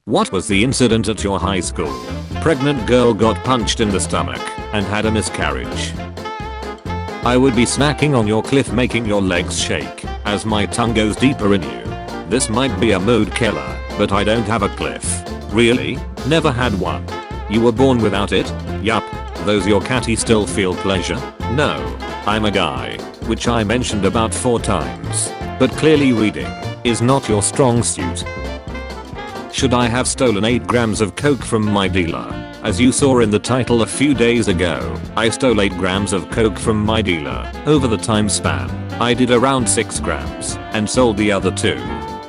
What was the incident at your high school? Pregnant girl got punched in the stomach and had a miscarriage. I would be snacking on your cliff making your legs shake as my tongue goes deeper in you. This might be a mood killer, but I don't have a cliff. Really? Never had one. You were born without it? Yup. Those your catty still feel pleasure? No. I'm a guy, which I mentioned about 4 times. But clearly reading is not your strong suit. Should I have stolen 8 grams of coke from my dealer? As you saw in the title a few days ago, I stole 8 grams of coke from my dealer. Over the time span, I did around 6 grams and sold the other 2.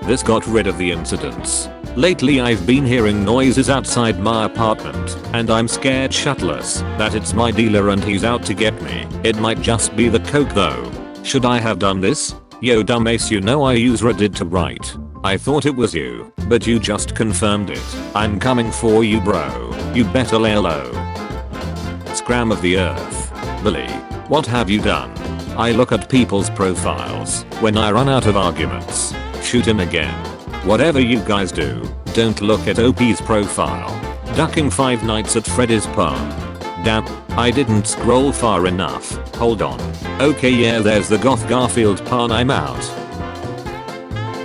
This got rid of the incidents. Lately I've been hearing noises outside my apartment and I'm scared shitless that it's my dealer and he's out to get me. It might just be the coke though. Should I have done this? Yo dumbass, you know I use Reddit to write. I thought it was you, but you just confirmed it. I'm coming for you bro. You better lay low. Scram of the earth. Billy, what have you done? I look at people's profiles when I run out of arguments. Shoot him again. Whatever you guys do, don't look at OP's profile. Ducking 5 Nights at Freddy's Park. Damn, I didn't scroll far enough. Hold on. Okay, yeah, there's the Goth Garfield pawn. I'm out.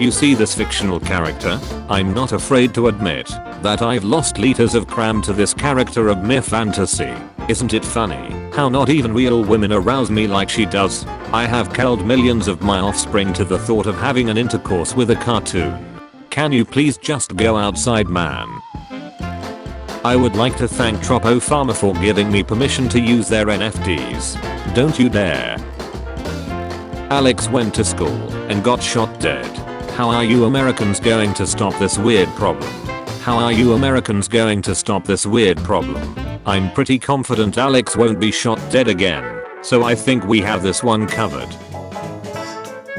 You see this fictional character? I'm not afraid to admit that I've lost liters of cram to this character of mere fantasy. Isn't it funny how not even real women arouse me like she does? I have killed millions of my offspring to the thought of having an intercourse with a cartoon. Can you please just go outside, man? I would like to thank Tropo Pharma for giving me permission to use their NFTs. Don't you dare. Alex went to school and got shot dead. How are you Americans going to stop this weird problem? How are you Americans going to stop this weird problem? I'm pretty confident Alex won't be shot dead again, so I think we have this one covered.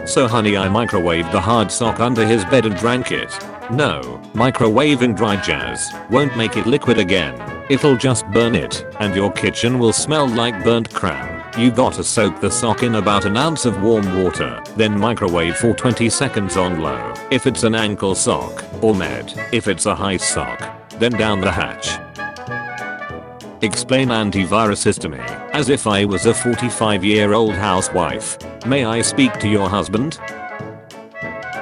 So honey, I microwaved the hard sock under his bed and drank it. No, microwaving dry jazz won't make it liquid again. It'll just burn it, and your kitchen will smell like burnt cram. You gotta soak the sock in about an ounce of warm water, then microwave for 20 seconds on low. If it's an ankle sock, or med. If it's a high sock, then down the hatch. Explain antiviruses to me, as if I was a 45-year-old housewife. May I speak to your husband?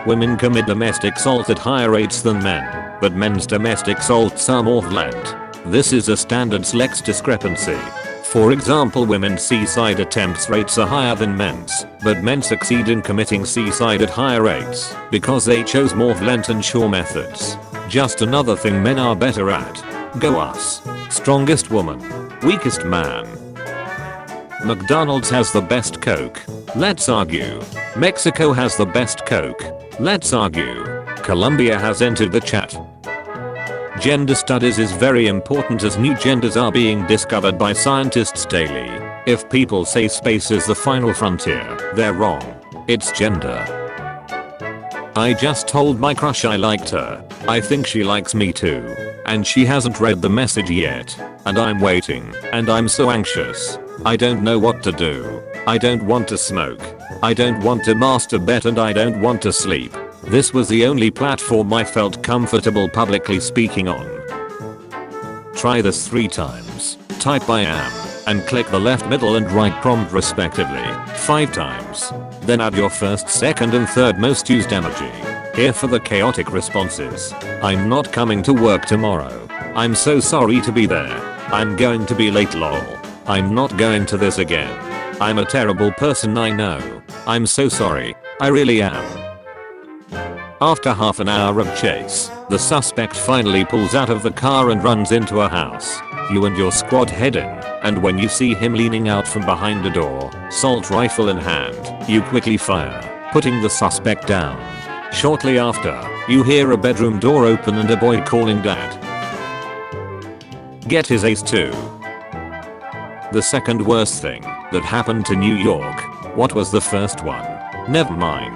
Women commit domestic assault at higher rates than men, but men's domestic assaults are more violent. This is a standard sex discrepancy. For example, women's suicide attempts rates are higher than men's, but men succeed in committing suicide at higher rates because they chose more violent and sure methods. Just another thing men are better at. Go us. Strongest woman. Weakest man. McDonald's has the best Coke. Let's argue. Mexico has the best Coke. Let's argue. Colombia has entered the chat. Gender studies is very important as new genders are being discovered by scientists daily. If people say space is the final frontier, they're wrong. It's gender. I just told my crush I liked her. I think she likes me too. And she hasn't read the message yet. And I'm waiting. And I'm so anxious. I don't know what to do. I don't want to smoke. I don't want to masturbate and I don't want to sleep. This was the only platform I felt comfortable publicly speaking on. Try this 3 times. Type I am and click the left, middle and right prompt respectively 5 times. Then add your first, second and third most used emoji. Here for the chaotic responses. I'm not coming to work tomorrow. I'm so sorry to be there. I'm going to be late lol. I'm not going to this again. I'm a terrible person, I know. I'm so sorry. I really am. After half an hour of chase, the suspect finally pulls out of the car and runs into a house. You and your squad head in, and when you see him leaning out from behind a door, assault rifle in hand, you quickly fire, putting the suspect down. Shortly after, you hear a bedroom door open and a boy calling dad. Get his ace too. The second worst thing that happened to New York. What was the first one? Never mind.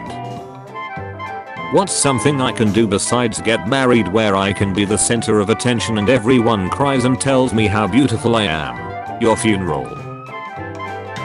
What's something I can do besides get married where I can be the center of attention and everyone cries and tells me how beautiful I am? Your funeral.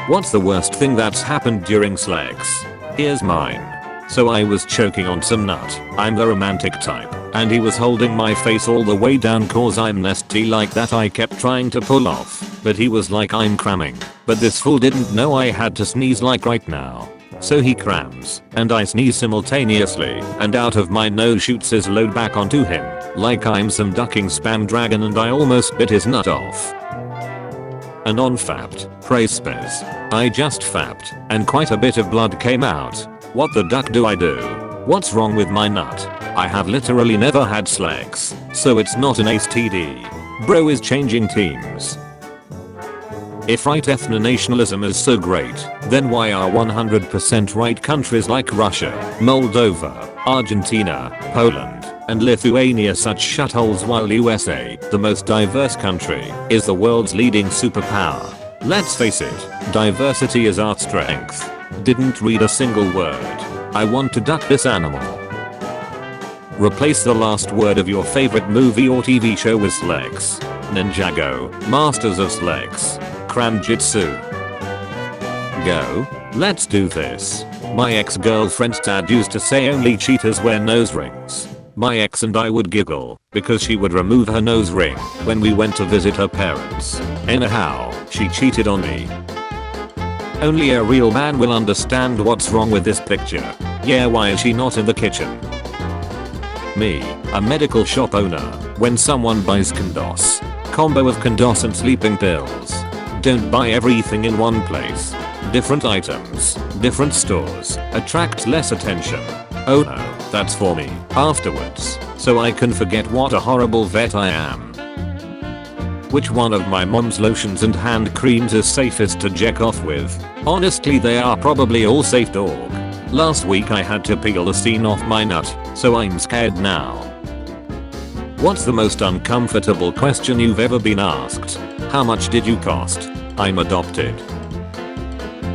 What's the worst thing that's happened during sex? Here's mine. so I was choking on some nut. I'm the romantic type, and he was holding my face all the way down cause I'm nesty like that. I kept trying to pull off, but he was like I'm cramming. But this fool didn't know I had to sneeze like right now. So he crams, and I sneeze simultaneously, and out of my nose shoots his load back onto him, like I'm some ducking spam dragon, and I almost bit his nut off. And on fapped, praise spez. I just fapped, and quite a bit of blood came out. What the duck do I do? What's wrong with my nut? I have literally never had slex, so it's not an STD. Bro is changing teams. If right ethno-nationalism is so great, then why are 100% right countries like Russia, Moldova, Argentina, Poland, and Lithuania such shutholes while USA, the most diverse country, is the world's leading superpower? Let's face it, diversity is our strength. Didn't read a single word. I want to duck this animal. Replace the last word of your favorite movie or TV show with slex. Ninjago, Masters of Slex. Cram-jitsu. Go. Let's do this. My ex-girlfriend's dad used to say only cheaters wear nose rings. My ex and I would giggle because she would remove her nose ring when we went to visit her parents. Anyhow, she cheated on me. Only a real man will understand what's wrong with this picture. Yeah, why is she not in the kitchen? Me, a medical shop owner, when someone buys Condos, combo of Condos and sleeping pills. Don't buy everything in one place. Different items, different stores, attract less attention. Oh no, that's for me, afterwards, so I can forget what a horrible vet I am. Which one of my mom's lotions and hand creams is safest to jack off with? Honestly, they are probably all safe, dog. Last week I had to peel the skin off my nut, so I'm scared now. What's the most uncomfortable question you've ever been asked? How much did you cost? I'm adopted.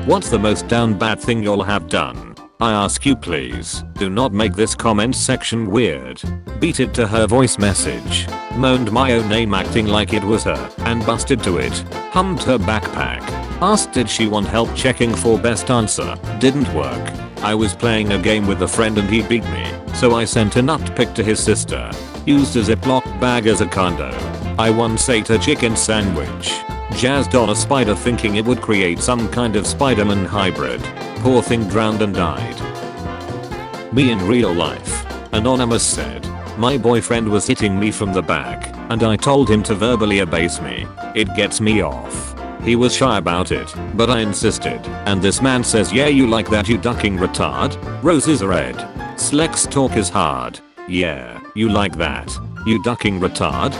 What's the most down bad thing you'll have done? I ask you, please, do not make this comment section weird. Beat it to her voice message. Moaned my own name acting like it was her, and busted to it. Hummed her backpack. Asked did she want help checking for best answer. Didn't work. I was playing a game with a friend and he beat me, so I sent a nut pic to his sister. Used a Ziploc bag as a condo. I once ate a chicken sandwich. Jazzed on a spider thinking it would create some kind of Spider-Man hybrid. Poor thing drowned and died. Me in real life. Anonymous said, my boyfriend was hitting me from the back, and I told him to verbally abase me. It gets me off. He was shy about it, but I insisted, and this man says, yeah, you like that, you ducking retard? Roses are red. Slex talk is hard. Yeah, you like that, you ducking retard?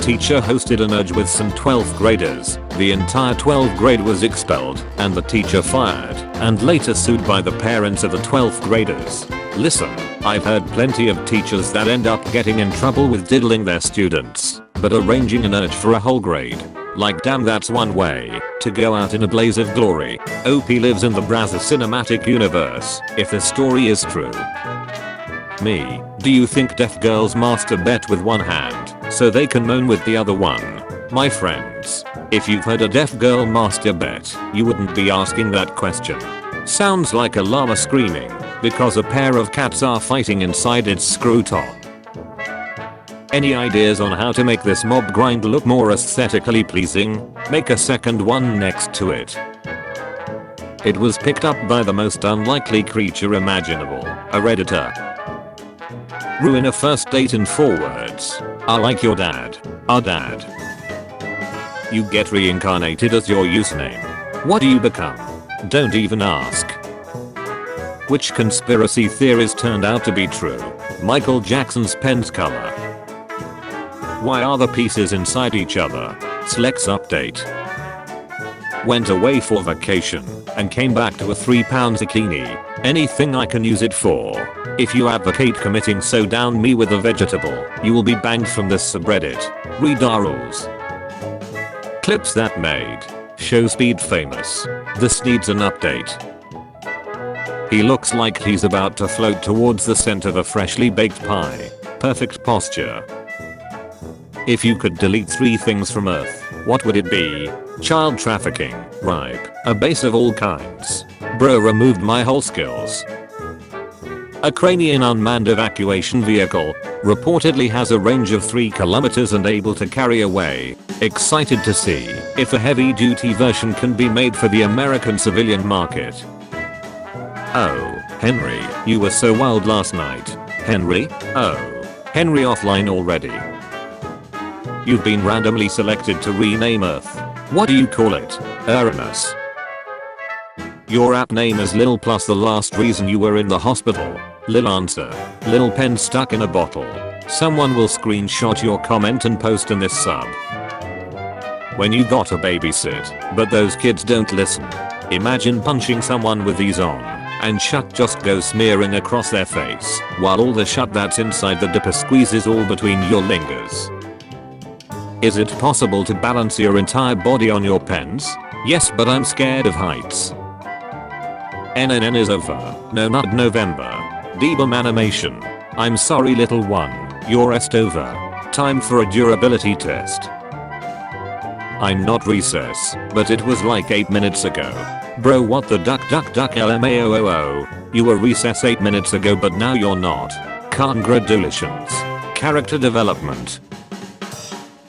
Teacher hosted an urge with some 12th graders. The entire 12th grade was expelled, and the teacher fired, and later sued by the parents of the 12th graders. Listen, I've heard plenty of teachers that end up getting in trouble with diddling their students, but arranging an urge for a whole grade. Like damn, that's one way to go out in a blaze of glory. OP lives in the Brazzer cinematic universe, if the story is true. Me, do you think deaf girls masturbate with one hand so they can moan with the other one? My friends, if you've heard a deaf girl masturbate, you wouldn't be asking that question. Sounds like a llama screaming because a pair of cats are fighting inside its screw top. Any ideas on how to make this mob grind look more aesthetically pleasing? Make a second one next to it. It was picked up by the most unlikely creature imaginable, a redditor. Ruin a first date in 4 words. I like your dad. Our dad. You get reincarnated as your username. What do you become? Don't even ask. Which conspiracy theories turned out to be true? Michael Jackson's pen's color. Why are the pieces inside each other? Slex update. Went away for vacation and came back to a 3-pound zucchini. Anything I can use it for. If you advocate committing so down me with a vegetable, you will be banned from this subreddit. Read our rules. Clips that made show speed famous. This needs an update. He looks like he's about to float towards the scent of a freshly baked pie. Perfect posture. If you could delete 3 things from Earth, what would it be? Child trafficking, rape, abuse of all kinds. Bro removed my whole skills. A Ukrainian unmanned evacuation vehicle reportedly has a range of 3 kilometers and able to carry away. Excited to see if a heavy-duty version can be made for the American civilian market. Oh, Henry, you were so wild last night. Henry? Oh, Henry offline already. You've been randomly selected to rename Earth. What do you call it? Uranus. Your app name is Lil plus the last reason you were in the hospital. Lil answer. Lil pen stuck in a bottle. Someone will screenshot your comment and post in this sub. When you got a babysit, but those kids don't listen. Imagine punching someone with these on, and shut just goes smearing across their face, while all the shut that's inside the dipper squeezes all between your lingers. Is it possible to balance your entire body on your pens? Yes, but I'm scared of heights. NNN is over. No, not November. Debum animation. I'm sorry little one, you're over. Time for a durability test. I'm not recess, but it was like 8 minutes ago. Bro, what the duck LMAOOO. You were recess 8 minutes ago, but now you're not. Congratulations. Character development.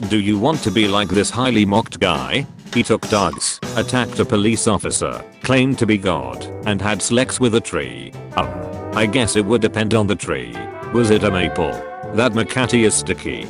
Do you want to be like this highly mocked guy? He took drugs, attacked a police officer, claimed to be God, and had sex with a tree. I guess it would depend on the tree. Was it a maple? That Macati is sticky.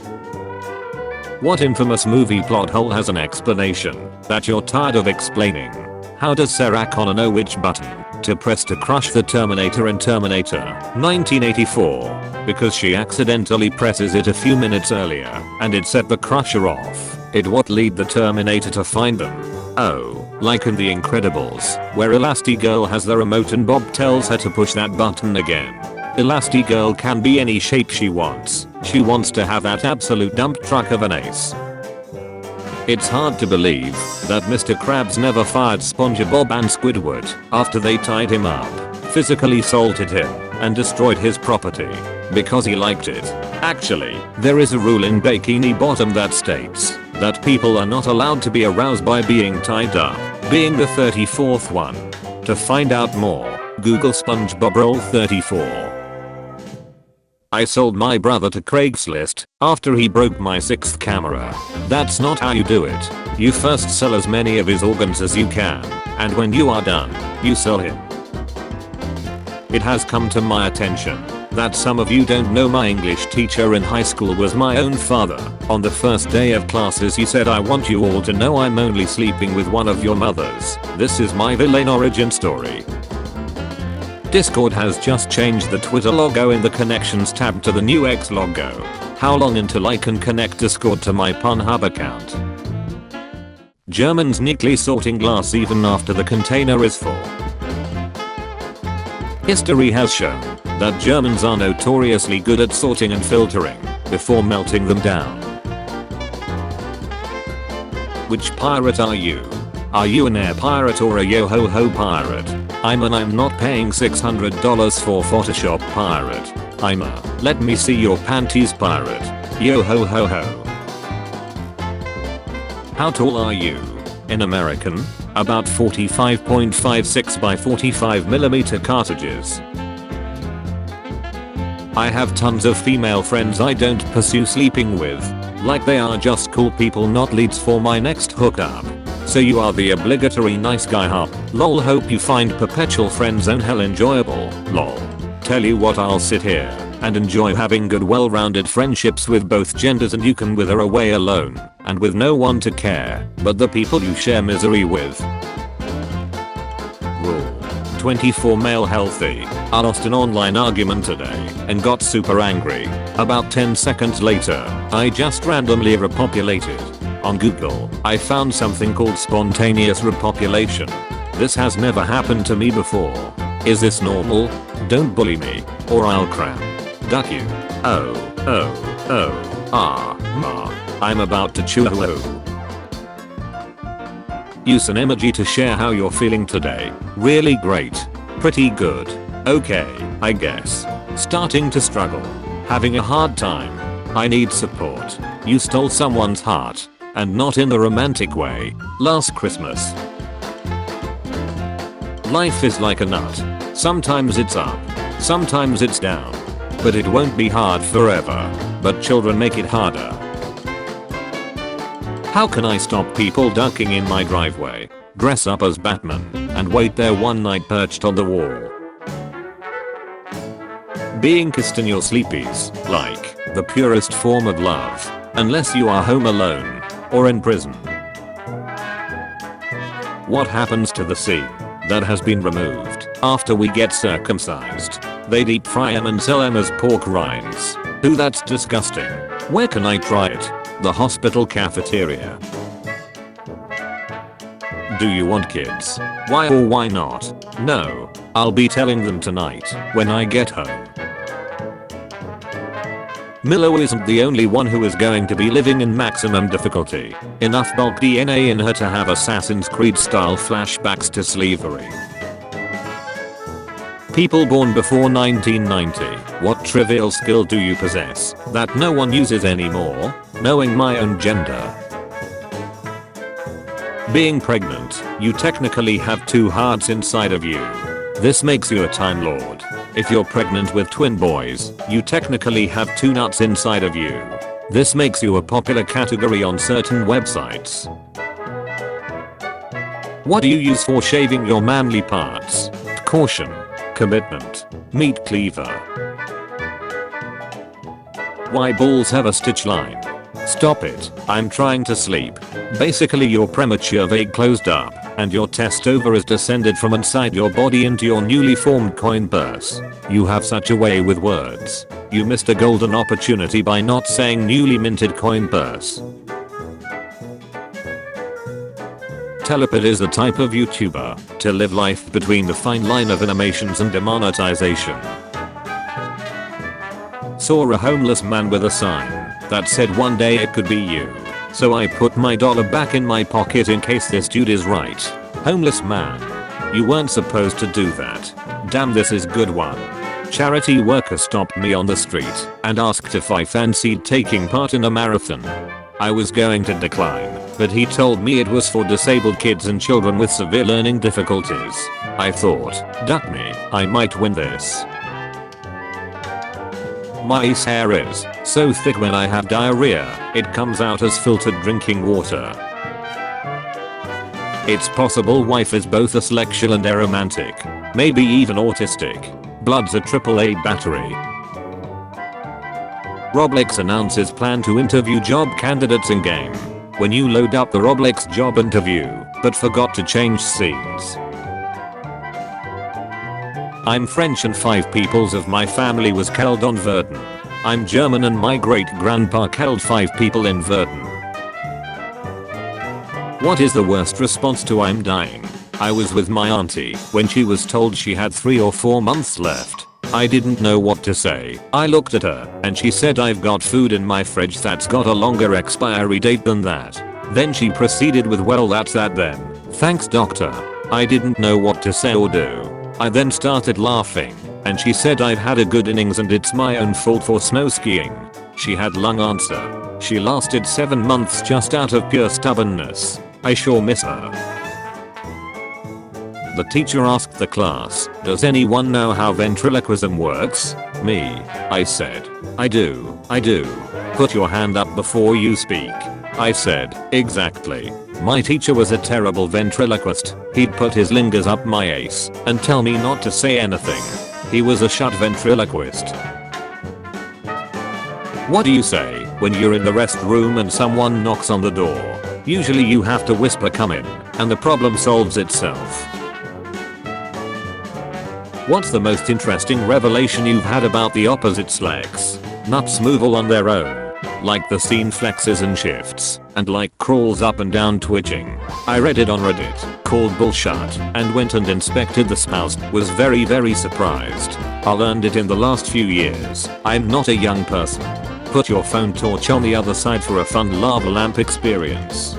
What infamous movie plot hole has an explanation that you're tired of explaining? How does Sarah Connor know which button to press to crush the Terminator in Terminator 1984? Because she accidentally presses it a few minutes earlier and it set the crusher off. It what lead the Terminator to find them. Oh, like in The Incredibles, where Elastigirl has the remote and Bob tells her to push that button again. Elastigirl can be any shape she wants. She wants to have that absolute dump truck of an ace. It's hard to believe that Mr. Krabs never fired SpongeBob and Squidward after they tied him up, physically assaulted him, and destroyed his property because he liked it. Actually, there is a rule in Bikini Bottom that states that people are not allowed to be aroused by being tied up, being the 34th one. To find out more, Google SpongeBob Roll 34. I sold my brother to Craigslist after he broke my 6th camera. That's not how you do it. You first sell as many of his organs as you can, and when you are done, you sell him. It has come to my attention that some of you don't know my English teacher in high school was my own father. On the first day of classes he said, I want you all to know I'm only sleeping with one of your mothers. This is my villain origin story. Discord has just changed the Twitter logo in the connections tab to the new X logo. How long until I can connect Discord to my Pornhub account? Germans neatly sorting glass even after the container is full. History has shown that Germans are notoriously good at sorting and filtering before melting them down. Which pirate are you? Are you an air pirate or a yo-ho-ho pirate? I'm not paying $600 for Photoshop pirate. I'm a let me see your panties pirate. Yo-ho-ho-ho. How tall are you? In American, about 45.56 by 45mm cartridges. I have tons of female friends I don't pursue sleeping with, like they are just cool people, not leads for my next hookup. So you are the obligatory nice guy, huh? Lol, hope you find perpetual friend zone hell enjoyable. Lol. Tell you what, I'll sit here and enjoy having good well-rounded friendships with both genders, and you can wither away alone and with no one to care but the people you share misery with. Rule 24. Male healthy. I lost an online argument today and got super angry. About 10 seconds later, I just randomly repopulated. On Google, I found something called spontaneous repopulation. This has never happened to me before. Is this normal? Don't bully me, or I'll cram. Duck you. I'm about to chew. Use an emoji to share how you're feeling today. Really great. Pretty good. Okay, I guess. Starting to struggle. Having a hard time. I need support. You stole someone's heart. And not in the romantic way. Last Christmas. Life is like a nut. Sometimes it's up. Sometimes it's down. But it won't be hard forever. But children make it harder. How can I stop people ducking in my driveway, dress up as Batman, and wait there one night perched on the wall? Being kissed in your sleepies, like the purest form of love, unless you are home alone or in prison. What happens to the scene that has been removed after we get circumcised? They deep fry them and sell them as pork rinds. Ooh, that's disgusting. Where can I try it? The hospital cafeteria. Do you want kids? Why or why not? No. I'll be telling them tonight when I get home. Milo isn't the only one who is going to be living in maximum difficulty. Enough bulk DNA in her to have Assassin's Creed style flashbacks to slavery. People born before 1990, what trivial skill do you possess that no one uses anymore? Knowing my own gender. Being pregnant, you technically have two hearts inside of you. This makes you a Time Lord. If you're pregnant with twin boys, you technically have two nuts inside of you. This makes you a popular category on certain websites. What do you use for shaving your manly parts? Caution. Commitment. Meat cleaver. Why balls have a stitch line? Stop it, I'm trying to sleep. Basically your premature vein closed up, and your test over is descended from inside your body into your newly formed coin purse. You have such a way with words. You missed a golden opportunity by not saying newly minted coin purse. Telepurte is a type of YouTuber to live life between the fine line of animations and demonetization. Saw a homeless man with a sign that said one day it could be you. So I put my dollar back in my pocket in case this dude is right. Homeless man. You weren't supposed to do that. Damn, this is good one. Charity worker stopped me on the street and asked if I fancied taking part in a marathon. I was going to decline, but he told me it was for disabled kids and children with severe learning difficulties. I thought, duck me, I might win this. My hair is so thick when I have diarrhea, it comes out as filtered drinking water. It's possible wife is both a sexual and aromantic, maybe even autistic. Blood's a AAA battery. Roblox announces plan to interview job candidates in game. When you load up the Roblox job interview, but forgot to change scenes. I'm French and 5 peoples of my family was killed on Verdun. I'm German and my great grandpa killed 5 people in Verdun. What is the worst response to I'm dying? I was with my auntie when she was told she had 3 or 4 months left. I didn't know what to say. I looked at her and she said I've got food in my fridge that's got a longer expiry date than that. Then she proceeded with well that's that then. Thanks doctor. I didn't know what to say or do. I then started laughing and she said I've had a good innings and it's my own fault for snow skiing. She had long answer. She lasted 7 months just out of pure stubbornness. I sure miss her. The teacher asked the class, does anyone know how ventriloquism works? Me. I said, I do. Put your hand up before you speak. I said, exactly. My teacher was a terrible ventriloquist. He'd put his lingers up my ace and tell me not to say anything. He was a shut ventriloquist. What do you say when you're in the restroom and someone knocks on the door? Usually you have to whisper come in and the problem solves itself. What's the most interesting revelation you've had about the opposite sex? Nuts move all on their own. Like the scene flexes and shifts, and like crawls up and down twitching. I read it on Reddit, called bullshit, and went and inspected the spouse, was very surprised. I learned it in the last few years. I'm not a young person. Put your phone torch on the other side for a fun lava lamp experience.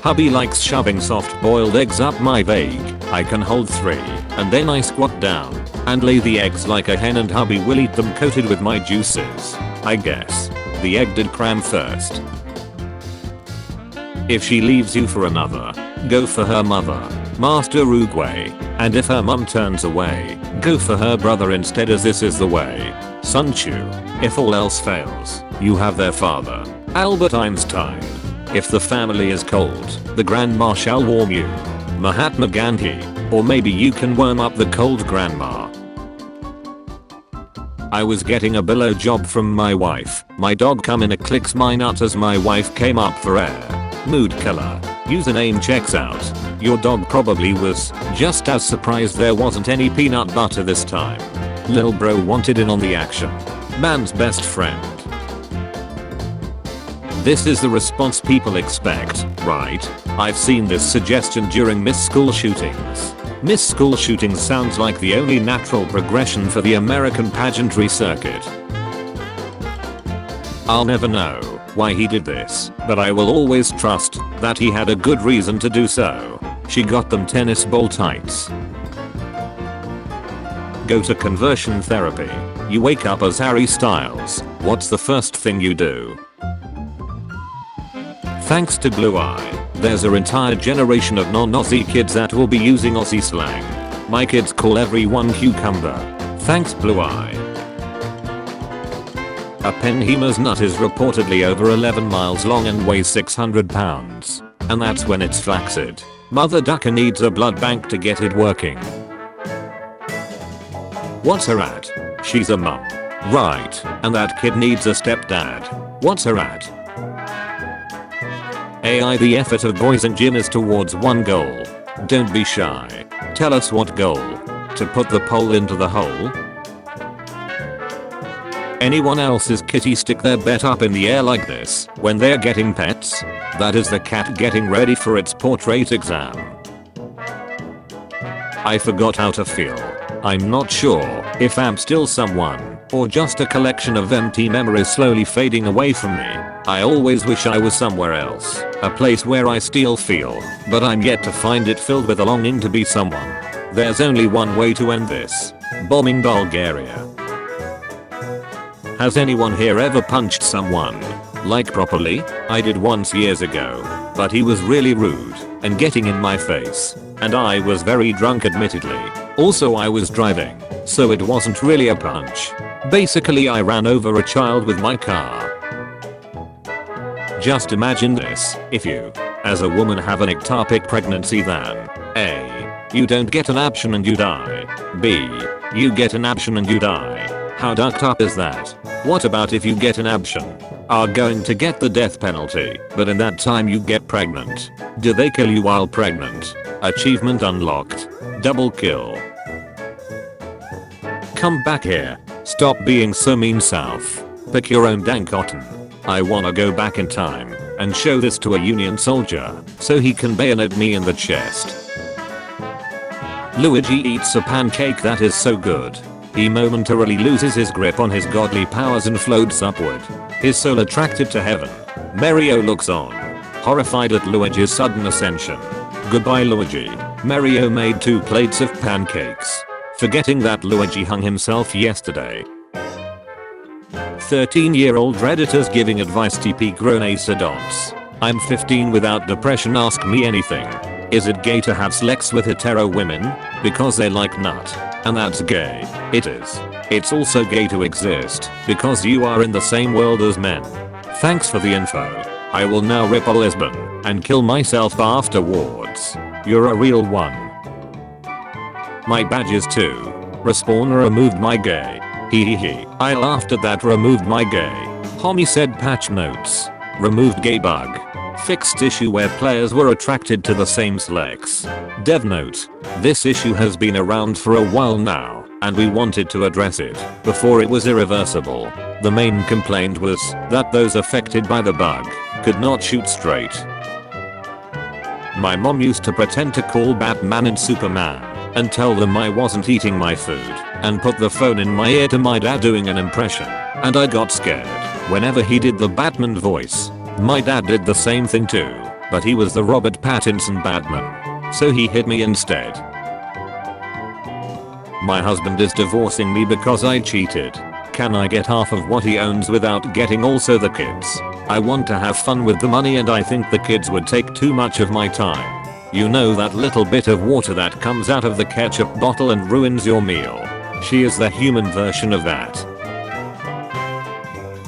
Hubby likes shoving soft boiled eggs up my vag. I can hold 3, and then I squat down and lay the eggs like a hen and hubby will eat them coated with my juices. I guess the egg did cram first. If she leaves you for another, go for her mother. Master Uruguay. And if her mum turns away, go for her brother instead, as this is the way. Sun Tzu. If all else fails, you have their father. Albert Einstein. If the family is cold, the grandma shall warm you. Mahatma Gandhi. Or maybe you can warm up the cold grandma. I was getting a billow job from my wife. My dog come in a clicks my nut as my wife came up for air. Mood killer. Username checks out. Your dog probably was just as surprised there wasn't any peanut butter this time. Lil bro wanted in on the action. Man's best friend. This is the response people expect, right? I've seen this suggestion during Miss School shootings. Miss School shootings sounds like the only natural progression for the American pageantry circuit. I'll never know why he did this, but I will always trust that he had a good reason to do so. She got them tennis ball tights. Go to conversion therapy. You wake up as Harry Styles. What's the first thing you do? Thanks to Blue Eye, there's an entire generation of non-Aussie kids that will be using Aussie slang. My kids call everyone cucumber. Thanks Blue Eye. A penhemo's nut is reportedly over 11 miles long and weighs 600 pounds. And that's when it's flaccid. Mother ducker needs a blood bank to get it working. What's her at? She's a mum. Right, and that kid needs a stepdad. What's her at? AI, the effort of boys in gym is towards one goal. Don't be shy. Tell us what goal. To put the pole into the hole? Anyone else's kitty stick their bet up in the air like this when they're getting pets? That is the cat getting ready for its portrait exam. I forgot how to feel. I'm not sure if I'm still someone or just a collection of empty memories slowly fading away from me. I always wish I was somewhere else, a place where I still feel, but I'm yet to find it filled with a longing to be someone. There's only one way to end this. Bombing Bulgaria. Has anyone here ever punched someone? Like properly? I did once years ago, but he was really rude and getting in my face. And I was very drunk admittedly. Also I was driving, so it wasn't really a punch. Basically I ran over a child with my car. Just imagine this, if you, as a woman, have an ectopic pregnancy, then A. You don't get an option and you die. B. You get an option and you die. How ducked up is that? What about if you get an option? Are going to get the death penalty, but in that time you get pregnant. Do they kill you while pregnant? Achievement unlocked. Double kill. Come back here. Stop being so mean, South. Pick your own dank cotton. I wanna go back in time and show this to a Union soldier so he can bayonet me in the chest. Luigi eats a pancake that is so good. He momentarily loses his grip on his godly powers and floats upward, his soul attracted to heaven. Mario looks on, horrified at Luigi's sudden ascension. Goodbye Luigi. Mario made 2 plates of pancakes, forgetting that Luigi hung himself yesterday. 13-year-old Redditors giving advice TP grown ace adults. I'm 15 without depression, ask me anything. Is it gay to have sex with hetero women? Because they like nut. And that's gay. It is. It's also gay to exist because you are in the same world as men. Thanks for the info. I will now rip a Lisbon and kill myself afterwards. You're a real one. My badges too. Respawner removed my gay. Hehehe. I laughed at that. Removed my gay. Homie said patch notes. Removed gay bug. Fixed issue where players were attracted to the same sex. Dev note. This issue has been around for a while now, and we wanted to address it before it was irreversible. The main complaint was that those affected by the bug could not shoot straight. My mom used to pretend to call Batman and Superman and tell them I wasn't eating my food and put the phone in my ear to my dad doing an impression, and I got scared whenever he did the Batman voice. My dad did the same thing too, but he was the Robert Pattinson Batman, so he hit me instead. My husband is divorcing me because I cheated. Can I get half of what he owns without getting also the kids? I want to have fun with the money and I think the kids would take too much of my time. You know that little bit of water that comes out of the ketchup bottle and ruins your meal. She is the human version of that.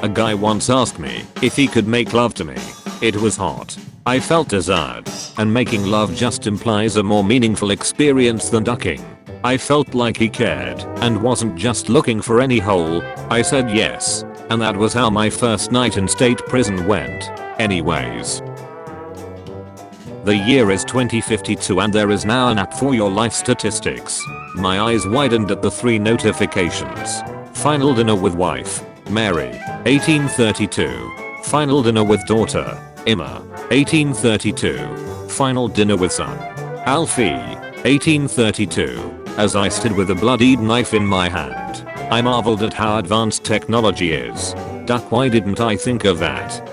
A guy once asked me if he could make love to me. It was hot. I felt desired, and making love just implies a more meaningful experience than ducking. I felt like he cared and wasn't just looking for any hole. I said yes, and that was how my first night in state prison went. Anyways. The year is 2052 and there is now an app for your life statistics. My eyes widened at the 3 notifications. Final dinner with wife, Mary, 1832. Final dinner with daughter, Emma, 1832. Final dinner with son, Alfie, 1832. As I stood with a bloodied knife in my hand, I marveled at how advanced technology is. Duck, why didn't I think of that?